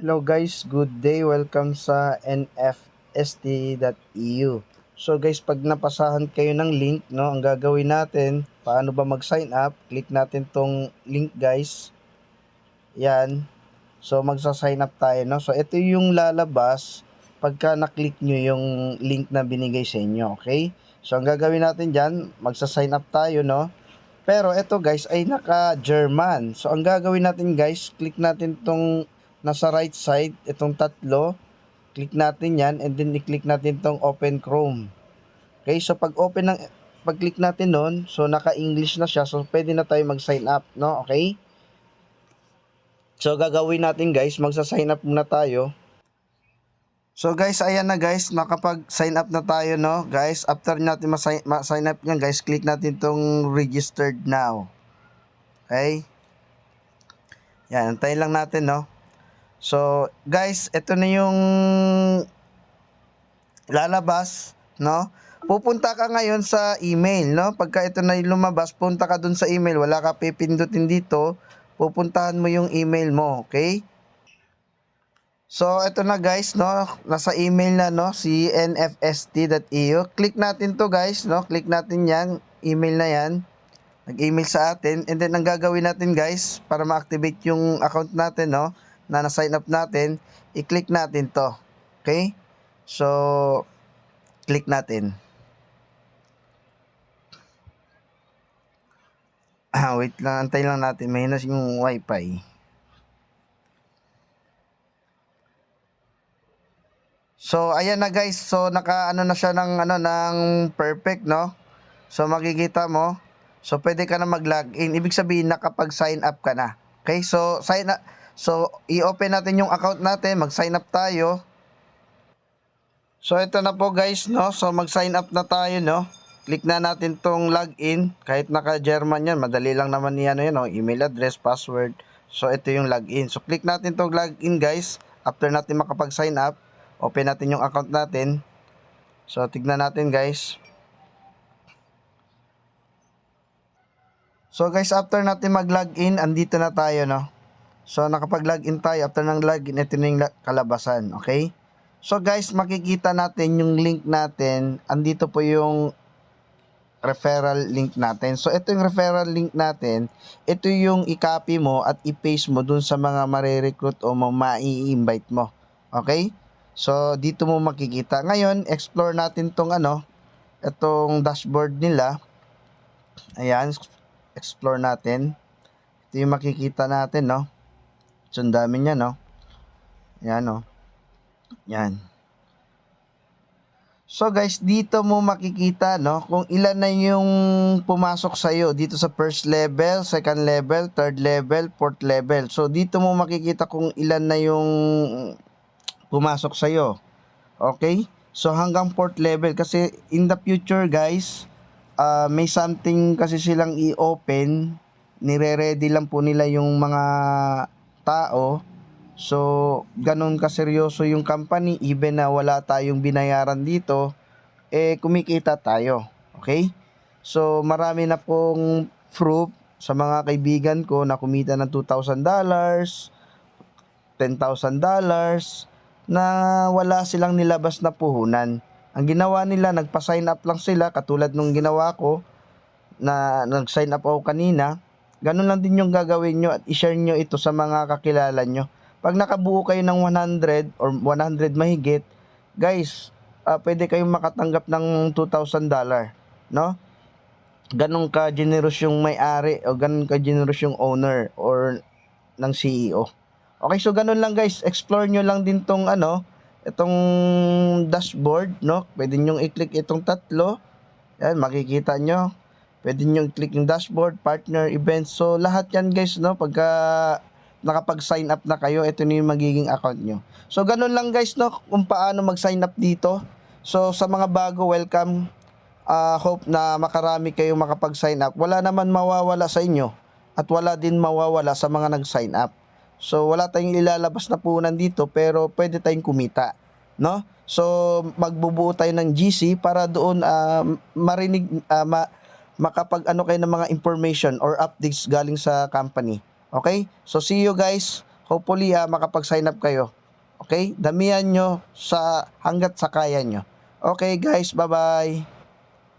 Hello guys, good day. Welcome sa nfst.eu. So guys, pag napasahan kayo ng link, no, ang gagawin natin, paano ba mag-sign up? Click natin tong link guys. Yan. So magsa-sign up tayo, no. So ito yung lalabas pagka na-click nyo yung link na binigay sa inyo, okay? So ang gagawin natin diyan, magsa-sign up tayo, no. Pero ito guys ay naka-German. So ang gagawin natin guys, click natin tong nasa right side, itong tatlo. Click natin yan and then i-click natin tong open Chrome. Okay, so pag-click natin nun, so naka-English na siya. So pwede na tayo mag-sign up, no? Okay? So gagawin natin guys, magsa-sign up muna tayo. So guys, ayan na guys, nakapag-sign up na tayo, no? Guys, after natin ma-sign up niyan guys, click natin tong registered now. Okay? Yan, antayin lang natin, no? So, guys, ito na yung lalabas, no? Pupunta ka ngayon sa email, no? Pagka ito na yung lumabas, punta ka dun sa email. Wala ka pipindutin dito. Pupuntahan mo yung email mo, okay? So, ito na guys, no? Nasa email na, no? Si nfst.eu. Click natin to guys, no? Click natin yan. Email na yan. Nag-email sa atin. And then, ang gagawin natin guys, para ma-activate yung account natin, no? Na na-sign up natin, i-click natin to. Okay? So, click natin. Wait lang, antay lang natin. Mahina yung wifi. So, ayan na guys. So, naka-ano na siya ng perfect, no? So, makikita mo. So, pwede ka na mag-login. Ibig sabihin, nakapag-sign up ka na. Okay? So, sign up. So, i-open natin yung account natin. Mag-sign up tayo. So, ito na po guys, no? So, mag-sign up na tayo, no? Click na natin tong login. Kahit naka-German yan, madali lang naman yan, no? Email address, password. So, ito yung login. So, click natin tong login, guys. After natin makapag-sign up, open natin yung account natin. So, tignan natin, guys. So, guys, after natin mag-login, andito na tayo, no? So, nakapag-login tayo. After ng login, ito na yung kalabasan, okay? So, guys, makikita natin yung link natin. Andito po yung referral link natin. So, ito yung referral link natin. Ito yung i-copy mo at i-paste mo dun sa mga marirecruit o mai-invite mo. Okay? So, dito mo makikita. Ngayon, explore natin tong itong dashboard nila. Ayan, explore natin. Ito yung makikita natin, no? So, ang dami niya, no? Ayan, no? Yan. So guys, dito mo makikita, no, kung ilan na yung pumasok sa iyo dito sa first level, second level, third level, fourth level. So dito mo makikita kung ilan na yung pumasok sa iyo. Okay? So hanggang fourth level kasi in the future, guys, may something kasi silang i-open, nire-ready lang po nila yung mga tao. So, ganun kaseryoso yung company, even na wala tayong binayaran dito, kumikita tayo. Okay? So, marami na pong proof sa mga kaibigan ko na kumita ng $2,000, $10,000, na wala silang nilabas na puhunan. Ang ginawa nila, nagpa-sign up lang sila, katulad nung ginawa ko, na nag-sign up ako kanina. Ganun lang din yung gagawin nyo at i-share nyo ito sa mga kakilala nyo. Pag nakabuo kayo ng 100 or 100 mahigit, guys, pwede kayong makatanggap ng $2,000, no? Ganun ka generous yung may-ari o ganun ka generous yung owner or ng CEO. Okay, so ganun lang guys, explore nyo lang din tong itong dashboard, no? Pwede nyo i-click itong tatlo. Yan, makikita nyo. Pwede nyo i-click yung dashboard, partner, events. So, lahat yan guys, no? Pagka nakapag-sign up na kayo, ito na yung magiging account nyo. So, ganun lang guys, no? Kung paano mag-sign up dito. So, sa mga bago, welcome. Hope na makarami kayong makapag-sign up. Wala naman mawawala sa inyo. At wala din mawawala sa mga nag-sign up. So, wala tayong ilalabas na puhunan dito, pero pwede tayong kumita, no? So, magbubuo tayo ng GC para doon marinig, makapag kayo ng mga information or updates galing sa company. Okay? So, see you guys. hopefully makapag-sign up kayo. Okay? Damihan nyo sa hanggat sa kaya nyo. Okay guys, bye-bye.